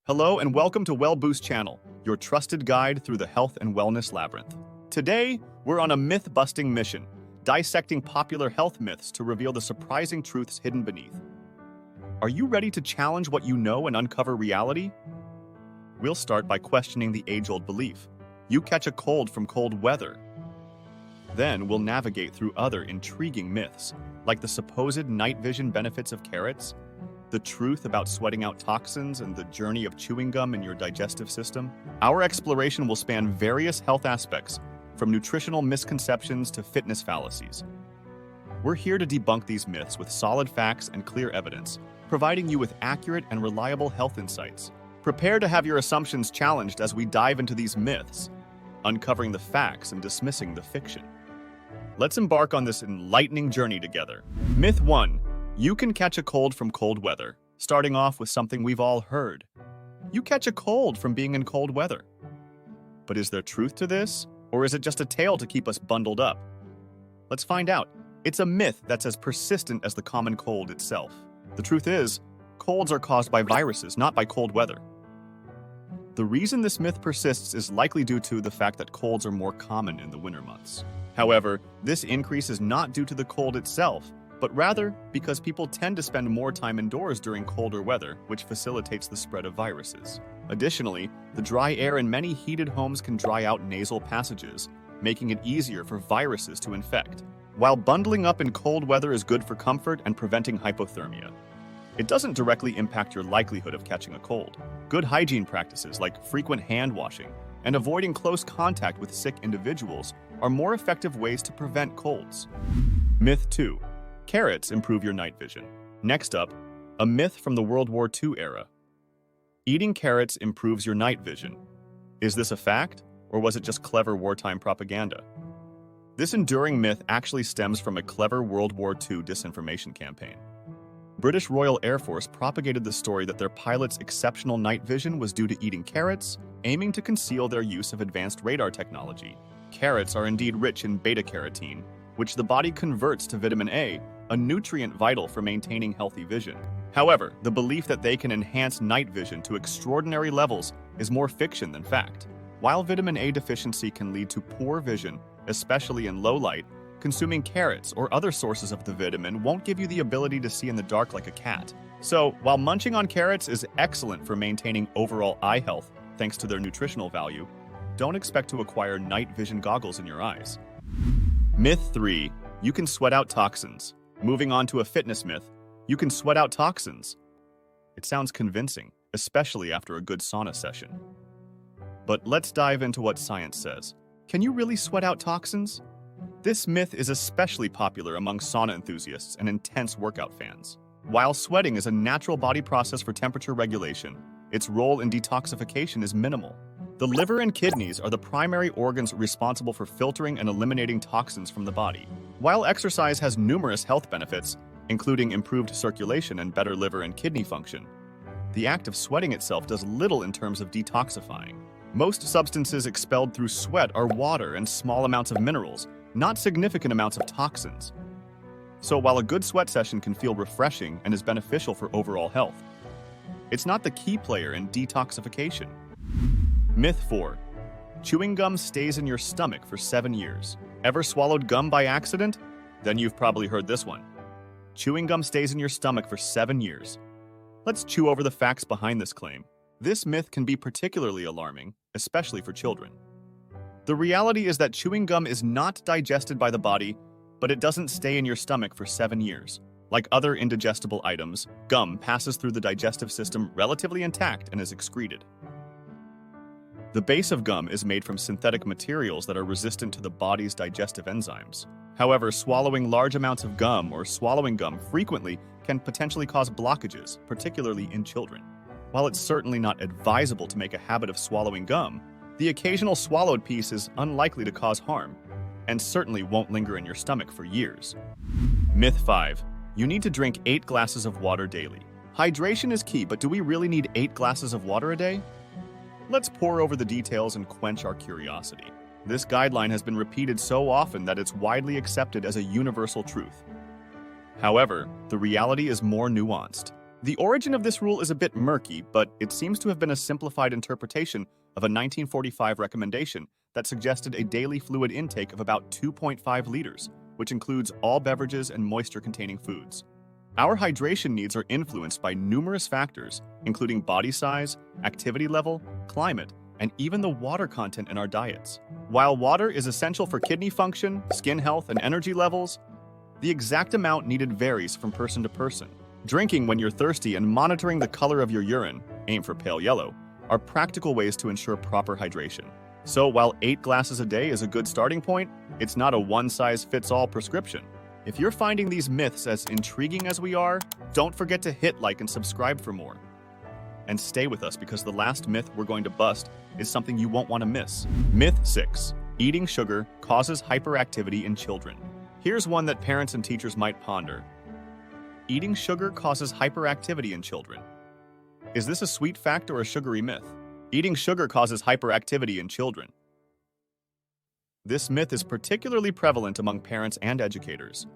Hello and welcome to WellBoost channel, your trusted guide through the health and wellness labyrinth. Today, we're on a myth-busting mission, dissecting popular health myths to reveal the surprising truths hidden beneath. Are you ready to challenge what you know and uncover reality? We'll start by questioning the age-old belief. You catch a cold from cold weather. Then we'll navigate through other intriguing myths, like the supposed night vision benefits of carrots, the truth about sweating out toxins, and the journey of chewing gum in your digestive system. Our exploration will span various health aspects, from nutritional misconceptions to fitness fallacies. We're here to debunk these myths with solid facts and clear evidence, providing you with accurate and reliable health insights. Prepare to have your assumptions challenged as we dive into these myths, uncovering the facts and dismissing the fiction. Let's embark on this enlightening journey together. Myth 1. You can catch a cold from cold weather. Starting off with something we've all heard. You catch a cold from being in cold weather. But is there truth to this? Or is it just a tale to keep us bundled up? Let's find out. It's a myth that's as persistent as the common cold itself. The truth is, colds are caused by viruses, not by cold weather. The reason this myth persists is likely due to the fact that colds are more common in the winter months. However, this increase is not due to the cold itself, but rather because people tend to spend more time indoors during colder weather, which facilitates the spread of viruses. Additionally, the dry air in many heated homes can dry out nasal passages, making it easier for viruses to infect. While bundling up in cold weather is good for comfort and preventing hypothermia, it doesn't directly impact your likelihood of catching a cold. Good hygiene practices like frequent hand washing and avoiding close contact with sick individuals are more effective ways to prevent colds. Myth 2. Carrots improve your night vision. Next up, a myth from the World War II era. Eating carrots improves your night vision. Is this a fact, or was it just clever wartime propaganda? This enduring myth actually stems from a clever World War II disinformation campaign. British Royal Air Force propagated the story that their pilots' exceptional night vision was due to eating carrots, aiming to conceal their use of advanced radar technology. Carrots are indeed rich in beta-carotene, which the body converts to vitamin A, a nutrient vital for maintaining healthy vision. However, the belief that they can enhance night vision to extraordinary levels is more fiction than fact. While vitamin A deficiency can lead to poor vision, especially in low light, consuming carrots or other sources of the vitamin won't give you the ability to see in the dark like a cat. So, while munching on carrots is excellent for maintaining overall eye health thanks to their nutritional value, don't expect to acquire night vision goggles in your eyes. Myth 3. You can sweat out toxins. Moving on to a fitness myth, you can sweat out toxins. It sounds convincing, especially after a good sauna session. But let's dive into what science says. Can you really sweat out toxins? This myth is especially popular among sauna enthusiasts and intense workout fans. While sweating is a natural body process for temperature regulation, its role in detoxification is minimal. The liver and kidneys are the primary organs responsible for filtering and eliminating toxins from the body. While exercise has numerous health benefits, including improved circulation and better liver and kidney function, the act of sweating itself does little in terms of detoxifying. Most substances expelled through sweat are water and small amounts of minerals, not significant amounts of toxins. So while a good sweat session can feel refreshing and is beneficial for overall health, it's not the key player in detoxification. Myth 4. Chewing gum stays in your stomach for 7 years. Ever swallowed gum by accident? Then you've probably heard this one. Chewing gum stays in your stomach for 7 years. Let's chew over the facts behind this claim. This myth can be particularly alarming, especially for children. The reality is that chewing gum is not digested by the body, but it doesn't stay in your stomach for 7 years. Like other indigestible items, gum passes through the digestive system relatively intact and is excreted. The base of gum is made from synthetic materials that are resistant to the body's digestive enzymes. However, swallowing large amounts of gum or swallowing gum frequently can potentially cause blockages, particularly in children. While it's certainly not advisable to make a habit of swallowing gum, the occasional swallowed piece is unlikely to cause harm, and certainly won't linger in your stomach for years. Myth 5. You need to drink 8 glasses of water daily. Hydration is key, but do we really need 8 glasses of water a day? Let's pore over the details and quench our curiosity. This guideline has been repeated so often that it's widely accepted as a universal truth. However, the reality is more nuanced. The origin of this rule is a bit murky, but it seems to have been a simplified interpretation of a 1945 recommendation that suggested a daily fluid intake of about 2.5 liters, which includes all beverages and moisture-containing foods. Our hydration needs are influenced by numerous factors, including body size, activity level, climate, and even the water content in our diets. While water is essential for kidney function, skin health, and energy levels, the exact amount needed varies from person to person. Drinking when you're thirsty and monitoring the color of your urine, aim for pale yellow, are practical ways to ensure proper hydration. So while 8 glasses a day is a good starting point, it's not a one-size-fits-all prescription. If you're finding these myths as intriguing as we are, don't forget to hit like and subscribe for more. And stay with us because the last myth we're going to bust is something you won't want to miss. Myth 6. Eating sugar causes hyperactivity in children. Here's one that parents and teachers might ponder. Eating sugar causes hyperactivity in children. Is this a sweet fact or a sugary myth? Eating sugar causes hyperactivity in children. This myth is particularly prevalent among parents and educators.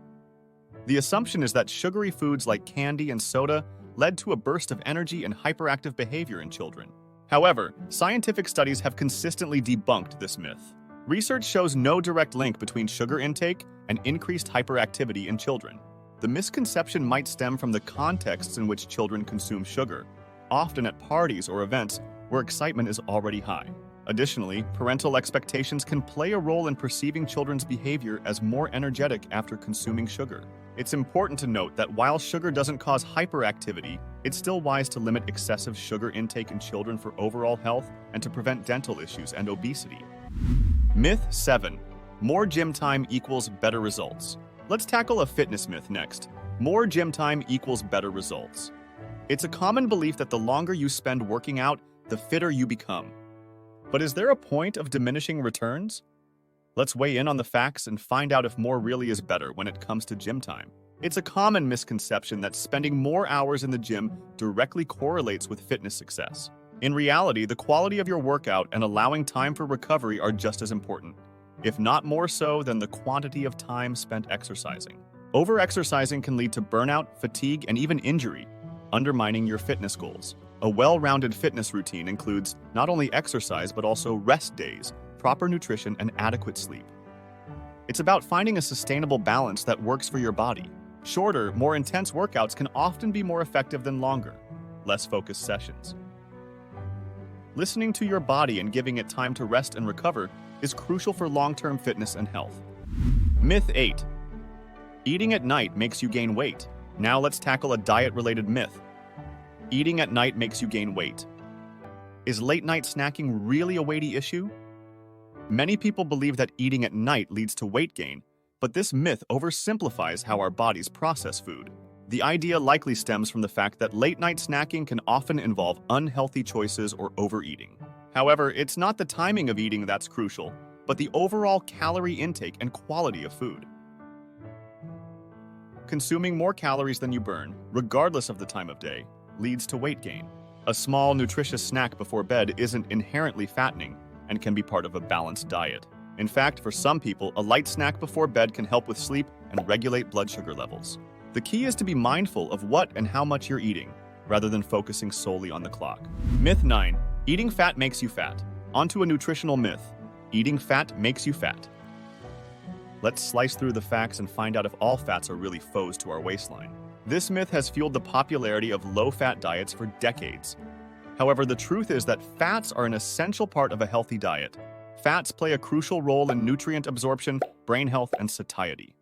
The assumption is that sugary foods like candy and soda led to a burst of energy and hyperactive behavior in children. However, scientific studies have consistently debunked this myth. Research shows no direct link between sugar intake and increased hyperactivity in children. The misconception might stem from the contexts in which children consume sugar, often at parties or events where excitement is already high. Additionally, parental expectations can play a role in perceiving children's behavior as more energetic after consuming sugar. It's important to note that while sugar doesn't cause hyperactivity, it's still wise to limit excessive sugar intake in children for overall health and to prevent dental issues and obesity. Myth 7. More gym time equals better results. Let's tackle a fitness myth next. More gym time equals better results. It's a common belief that the longer you spend working out, the fitter you become. But is there a point of diminishing returns? Let's weigh in on the facts and find out if more really is better when it comes to gym time. It's a common misconception that spending more hours in the gym directly correlates with fitness success. In reality, the quality of your workout and allowing time for recovery are just as important, if not more so than the quantity of time spent exercising. Over-exercising can lead to burnout, fatigue, and even injury, undermining your fitness goals. A well-rounded fitness routine includes not only exercise but also rest days, proper nutrition, and adequate sleep. It's about finding a sustainable balance that works for your body. Shorter, more intense workouts can often be more effective than longer, less focused sessions. Listening to your body and giving it time to rest and recover is crucial for long-term fitness and health. Myth 8. Eating at night makes you gain weight. Now let's tackle a diet-related myth. Eating at night makes you gain weight. Is late-night snacking really a weighty issue? Many people believe that eating at night leads to weight gain, but this myth oversimplifies how our bodies process food. The idea likely stems from the fact that late-night snacking can often involve unhealthy choices or overeating. However, it's not the timing of eating that's crucial, but the overall calorie intake and quality of food. Consuming more calories than you burn, regardless of the time of day, leads to weight gain. A small, nutritious snack before bed isn't inherently fattening and can be part of a balanced diet. In fact, for some people, a light snack before bed can help with sleep and regulate blood sugar levels. The key is to be mindful of what and how much you're eating, rather than focusing solely on the clock. Myth 9. Eating fat makes you fat. Onto a nutritional myth. Eating fat makes you fat. Let's slice through the facts and find out if all fats are really foes to our waistline. This myth has fueled the popularity of low-fat diets for decades. However, the truth is that fats are an essential part of a healthy diet. Fats play a crucial role in nutrient absorption, brain health, and satiety.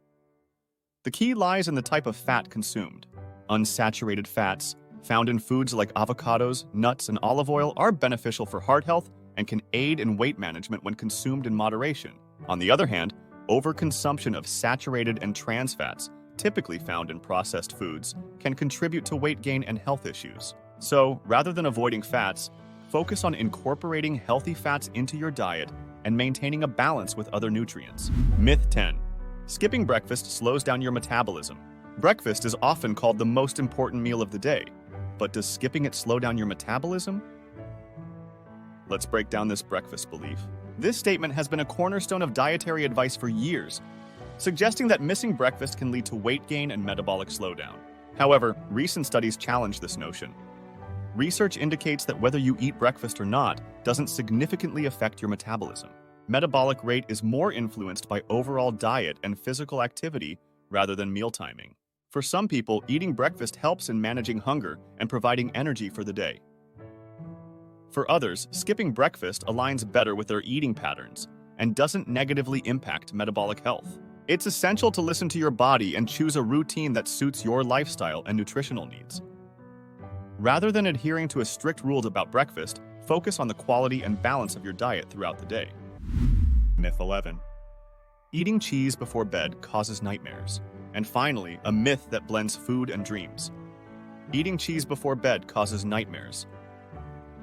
The key lies in the type of fat consumed. Unsaturated fats, found in foods like avocados, nuts, and olive oil, are beneficial for heart health and can aid in weight management when consumed in moderation. On the other hand, overconsumption of saturated and trans fats, typically found in processed foods, can contribute to weight gain and health issues. So, rather than avoiding fats, focus on incorporating healthy fats into your diet and maintaining a balance with other nutrients. Myth 10. Skipping breakfast slows down your metabolism. Breakfast is often called the most important meal of the day, but does skipping it slow down your metabolism? Let's break down this breakfast belief. This statement has been a cornerstone of dietary advice for years, suggesting that missing breakfast can lead to weight gain and metabolic slowdown. However, recent studies challenge this notion. Research indicates that whether you eat breakfast or not doesn't significantly affect your metabolism. Metabolic rate is more influenced by overall diet and physical activity rather than meal timing. For some people, eating breakfast helps in managing hunger and providing energy for the day. For others, skipping breakfast aligns better with their eating patterns and doesn't negatively impact metabolic health. It's essential to listen to your body and choose a routine that suits your lifestyle and nutritional needs. Rather than adhering to a strict rule about breakfast, focus on the quality and balance of your diet throughout the day. Myth 11. Eating cheese before bed causes nightmares. And finally, a myth that blends food and dreams. Eating cheese before bed causes nightmares.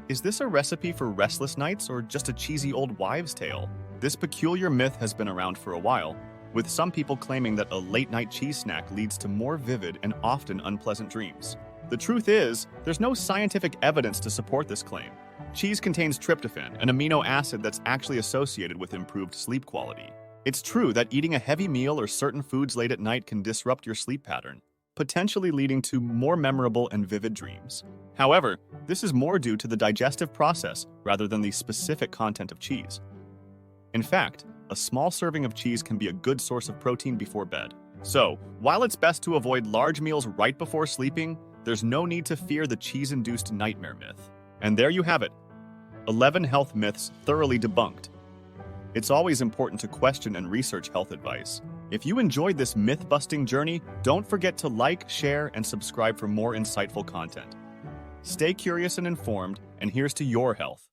Is this a recipe for restless nights or just a cheesy old wives' tale? This peculiar myth has been around for a while, with some people claiming that a late-night cheese snack leads to more vivid and often unpleasant dreams. The truth is, there's no scientific evidence to support this claim. Cheese contains tryptophan, an amino acid that's actually associated with improved sleep quality. It's true that eating a heavy meal or certain foods late at night can disrupt your sleep pattern, potentially leading to more memorable and vivid dreams. However, this is more due to the digestive process rather than the specific content of cheese. In fact, a small serving of cheese can be a good source of protein before bed. So, while it's best to avoid large meals right before sleeping, there's no need to fear the cheese-induced nightmare myth. And there you have it, 11 health myths thoroughly debunked. It's always important to question and research health advice. If you enjoyed this myth-busting journey, don't forget to like, share, and subscribe for more insightful content. Stay curious and informed, and here's to your health.